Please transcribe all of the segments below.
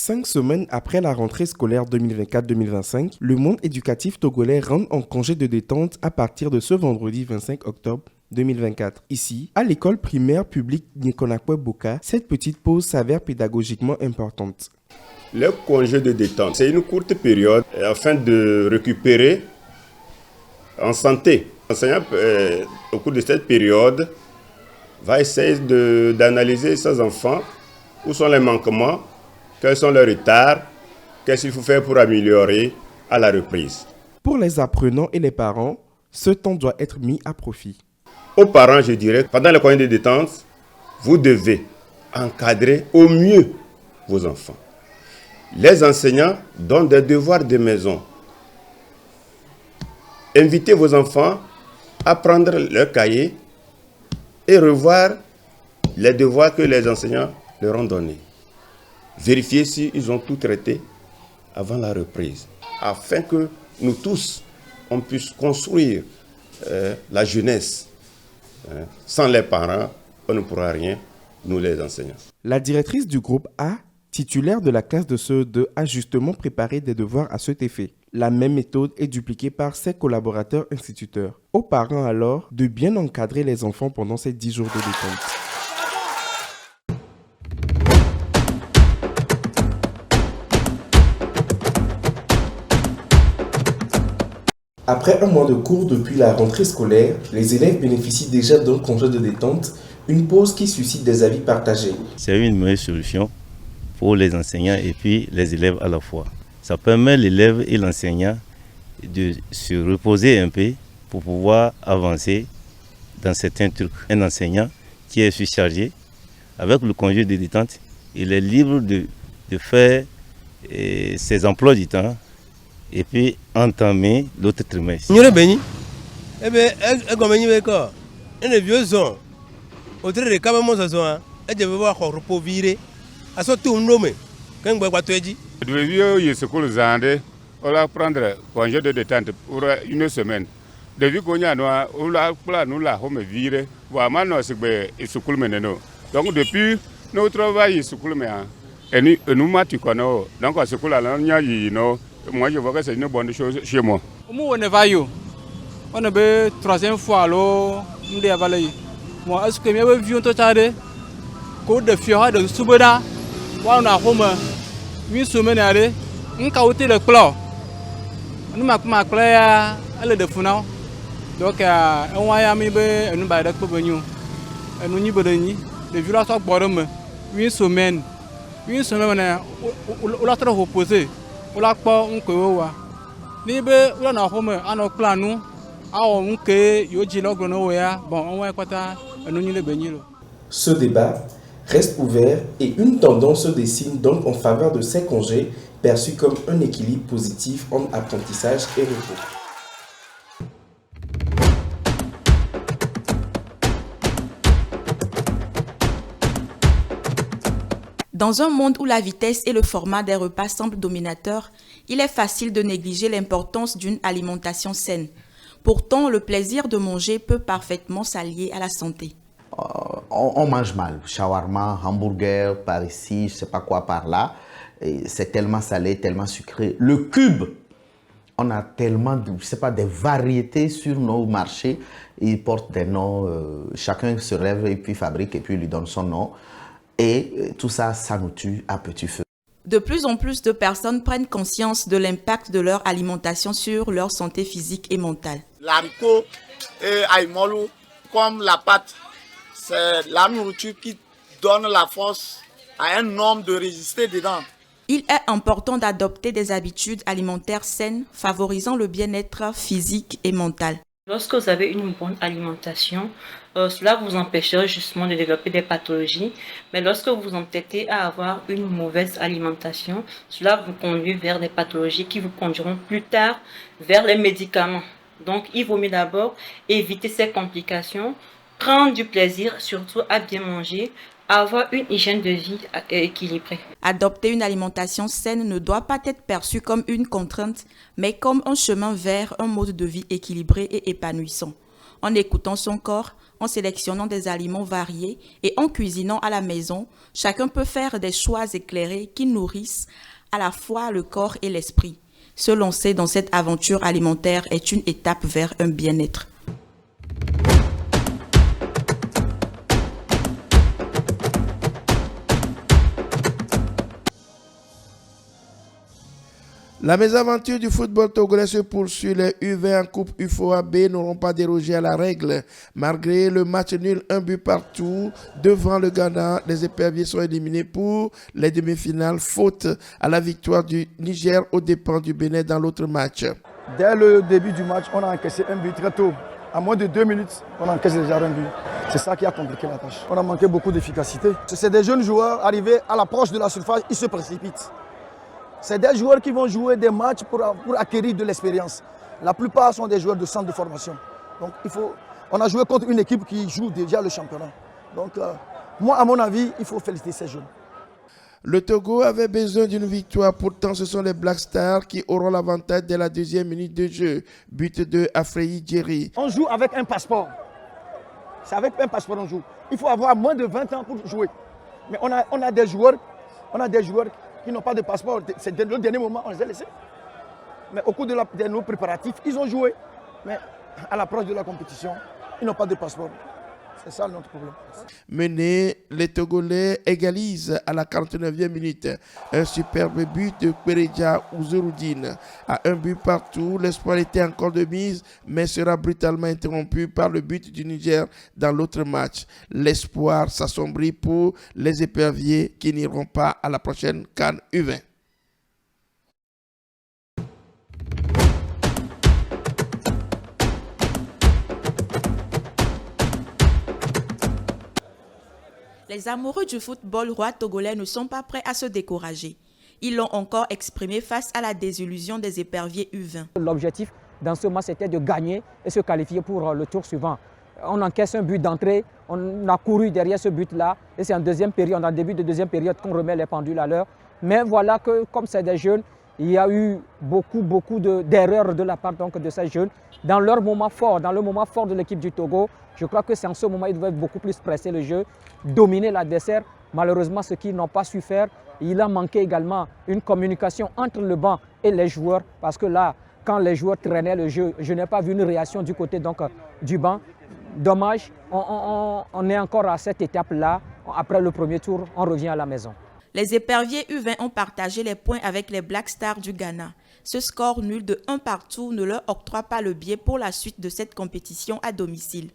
5 semaines après la rentrée scolaire 2024-2025, le monde éducatif togolais rentre en congé de détente à partir de ce vendredi 25 octobre 2024. Ici, à l'école primaire publique Nikonakwe Boka, cette petite pause s'avère pédagogiquement importante. Le congé de détente, c'est une courte période afin de récupérer en santé. L'enseignant, au cours de cette période, va essayer d'analyser ses enfants, où sont les manquements, quels sont leurs retards, qu'est-ce qu'il faut faire pour améliorer à la reprise. Pour les apprenants et les parents, ce temps doit être mis à profit. Aux parents, je dirais, pendant le congé de détente, vous devez encadrer au mieux vos enfants. Les enseignants donnent des devoirs de maison. Invitez vos enfants à prendre leur cahier et revoir les devoirs que les enseignants leur ont donnés. Vérifiez s'ils ont tout traité avant la reprise, afin que nous tous, on puisse construire la jeunesse. Sans les parents, on ne pourra rien, nous les enseignants. La directrice du groupe A, titulaire de la classe de CE2, a justement préparé des devoirs à cet effet. La même méthode est dupliquée par ses collaborateurs instituteurs. Aux parents alors de bien encadrer les enfants pendant ces 10 jours de détente. Après un mois de cours depuis la rentrée scolaire, les élèves bénéficient déjà d'un congé de détente, une pause qui suscite des avis partagés. C'est une meilleure solution pour les enseignants et puis les élèves à la fois. Ça permet l'élève et l'enseignant de se reposer un peu pour pouvoir avancer dans certains trucs. Un enseignant qui est surchargé, avec le congé de détente, il est libre de faire ses emplois du temps et puis entamer l'autre trimestre. Nous sommes bénis. Eh bien, comme nous sommes les vieux sont, au travers de caméras, ça sont, et je vais voir qu'on repose viré. À ce tour, nous sommes, quand vous avez dit. Le vieux, il se coule zandé, on va prendre congé de détente pour une semaine. Depuis qu'on y a, on l'a plat, nous l'a home viré. Voilà, nous se coule maintenant. Donc depuis notre travail, il se coule maintenant. Et nous matons quoi, donc on se coule à l'année, moi je vois que c'est une bonne chose chez moi. On a la troisième fois alors on est avalé. Moi est-ce que mes vieux ont tardé? Code de fiora de Subeda, on a home une semaine allée, on a ôté le clos. On m'a clé à l'aide de Funao. Donc on va y aller un bail de Cobagnon. On y va de village à Borom. Une semaine, on a trop reposé. On a pas un peu. Ni be on a home on plan nous. On que yoji logono ya. Bon on va quoi nous le benilo. Ce débat reste ouvert et une tendance se dessine donc en faveur de ces congés perçus comme un équilibre positif entre apprentissage et repos. Dans un monde où la vitesse et le format des repas semblent dominateurs, il est facile de négliger l'importance d'une alimentation saine. Pourtant, le plaisir de manger peut parfaitement s'allier à la santé. On mange mal, shawarma, hamburger, par ici, je ne sais pas quoi par là. C'est tellement salé, tellement sucré. Le cube, on a tellement, je sais pas, des variétés sur nos marchés. Ils portent des noms, chacun se lève et puis fabrique et puis lui donne son nom. Et tout ça, ça nous tue à petit feu. De plus en plus de personnes prennent conscience de l'impact de leur alimentation sur leur santé physique et mentale. L'haricot et aïmolo, comme la pâte, c'est la nourriture qui donne la force à un homme de résister dedans. Il est important d'adopter des habitudes alimentaires saines, favorisant le bien-être physique et mental. Lorsque vous avez une bonne alimentation, cela vous empêchera justement de développer des pathologies. Mais lorsque vous vous entêtez à avoir une mauvaise alimentation, cela vous conduit vers des pathologies qui vous conduiront plus tard vers les médicaments. Donc, il vaut mieux d'abord éviter ces complications, prendre du plaisir, surtout à bien manger, avoir une hygiène de vie équilibrée. Adopter une alimentation saine ne doit pas être perçu comme une contrainte, mais comme un chemin vers un mode de vie équilibré et épanouissant. En écoutant son corps, en sélectionnant des aliments variés et en cuisinant à la maison, chacun peut faire des choix éclairés qui nourrissent à la fois le corps et l'esprit. Se lancer dans cette aventure alimentaire est une étape vers un bien-être. La mésaventure du football togolais se poursuit. Les U20 en Coupe UFOA-B n'auront pas dérogé à la règle. Malgré le match nul, 1 but partout devant le Ghana, les éperviers sont éliminés pour les demi-finales, faute à la victoire du Niger aux dépens du Bénin dans l'autre match. Dès le début du match, on a encaissé un but très tôt. À moins de 2 minutes, on a encaissé déjà un but. C'est ça qui a compliqué la tâche. On a manqué beaucoup d'efficacité. C'est des jeunes joueurs arrivés à l'approche de la surface, ils se précipitent. C'est des joueurs qui vont jouer des matchs pour acquérir de l'expérience. La plupart sont des joueurs de centre de formation. Donc on a joué contre une équipe qui joue déjà le championnat. Donc moi, à mon avis, il faut féliciter ces jeunes. Le Togo avait besoin d'une victoire. Pourtant, ce sont les Black Stars qui auront l'avantage dès la 2e minute de jeu. But de Afreyi Djeri. On joue avec un passeport. C'est avec un passeport qu'on joue. Il faut avoir moins de 20 ans pour jouer. Mais on a des joueurs qui n'ont pas de passeport. C'est le dernier moment, on les a laissés. Mais au cours de nos préparatifs, ils ont joué. Mais à l'approche de la compétition, ils n'ont pas de passeport. C'est ça notre problème. Menés, les Togolais égalisent à la 49e minute. Un superbe but de Kwereja Ouzeroudine. À 1 but partout, l'espoir était encore de mise, mais sera brutalement interrompu par le but du Niger dans l'autre match. L'espoir s'assombrit pour les éperviers qui n'iront pas à la prochaine CAN U20. Les amoureux du football roi togolais ne sont pas prêts à se décourager. Ils l'ont encore exprimé face à la désillusion des éperviers U20. L'objectif dans ce match était de gagner et se qualifier pour le tour suivant. On encaisse un but d'entrée, on a couru derrière ce but-là et c'est en deuxième période, en début de deuxième période qu'on remet les pendules à l'heure. Mais voilà que comme c'est des jeunes, il y a eu beaucoup d'erreurs de la part donc, de ces jeunes. Dans leur moment fort, dans le moment fort de l'équipe du Togo, je crois que c'est en ce moment qu'ils doivent beaucoup plus presser le jeu, dominer l'adversaire. Malheureusement, ce qu'ils n'ont pas su faire, il a manqué également une communication entre le banc et les joueurs. Parce que là, quand les joueurs traînaient le jeu, je n'ai pas vu une réaction du côté donc, du banc. Dommage, on est encore à cette étape-là. Après le premier tour, on revient à la maison. Les éperviers U20 ont partagé les points avec les Black Stars du Ghana. Ce score nul de 1 partout ne leur octroie pas le biais pour la suite de cette compétition à domicile.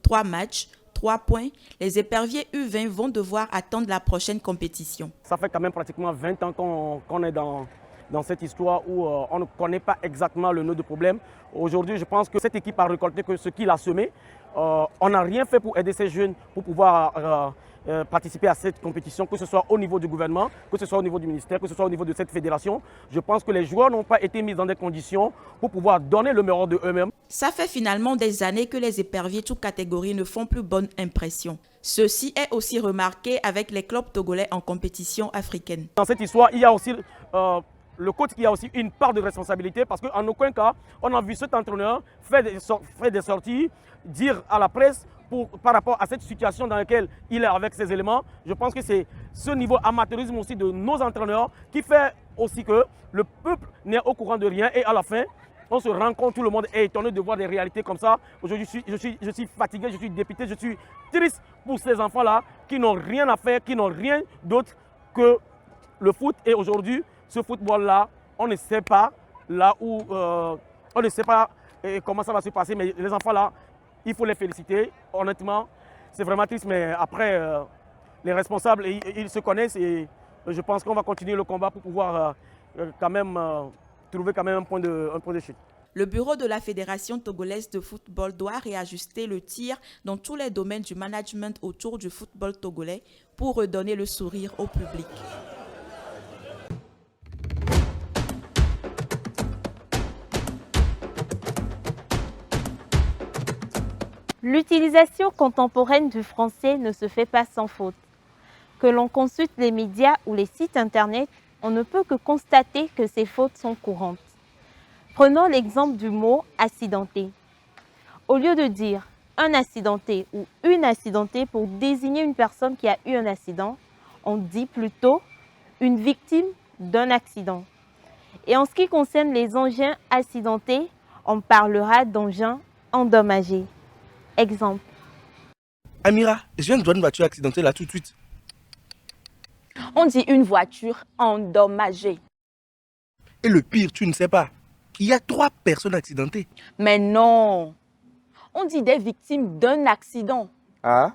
3 matchs, 3 points, les éperviers U20 vont devoir attendre la prochaine compétition. Ça fait quand même pratiquement 20 ans qu'on est dans cette histoire où on ne connaît pas exactement le nœud du problème. Aujourd'hui, je pense que cette équipe a récolté que ce qu'il a semé. On n'a rien fait pour aider ces jeunes pour pouvoir participer à cette compétition, que ce soit au niveau du gouvernement, que ce soit au niveau du ministère, que ce soit au niveau de cette fédération. Je pense que les joueurs n'ont pas été mis dans des conditions pour pouvoir donner le meilleur de eux-mêmes. Ça fait finalement des années que les éperviers toutes catégories ne font plus bonne impression. Ceci est aussi remarqué avec les clubs togolais en compétition africaine. Dans cette histoire, il y a aussi le coach qui a aussi une part de responsabilité parce qu'en aucun cas, on a vu cet entraîneur faire des sorties, dire à la presse par rapport à cette situation dans laquelle il est avec ces éléments. Je pense que c'est ce niveau amateurisme aussi de nos entraîneurs qui fait aussi que le peuple n'est au courant de rien et à la fin, on se rend compte, tout le monde est étonné de voir des réalités comme ça. Aujourd'hui, je suis fatigué, je suis dépité, je suis triste pour ces enfants-là qui n'ont rien à faire, qui n'ont rien d'autre que le foot. Et aujourd'hui, ce football-là, on ne sait pas là où, on ne sait pas comment ça va se passer, mais les enfants-là, il faut les féliciter. Honnêtement, c'est vraiment triste, mais après, les responsables, ils se connaissent et je pense qu'on va continuer le combat pour pouvoir quand même trouver quand même un point de chute. Le bureau de la Fédération togolaise de football doit réajuster le tir dans tous les domaines du management autour du football togolais pour redonner le sourire au public. L'utilisation contemporaine du français ne se fait pas sans faute. Que l'on consulte les médias ou les sites internet, on ne peut que constater que ces fautes sont courantes. Prenons l'exemple du mot « accidenté ». Au lieu de dire un accidenté ou une accidentée pour désigner une personne qui a eu un accident, on dit plutôt une victime d'un accident. Et en ce qui concerne les engins accidentés, on parlera d'engins endommagés. Exemple. Amira, je viens de voir une voiture accidentée là tout de suite. On dit une voiture endommagée. Et le pire, tu ne sais pas. Il y a 3 personnes accidentées. Mais non. On dit des victimes d'un accident. Ah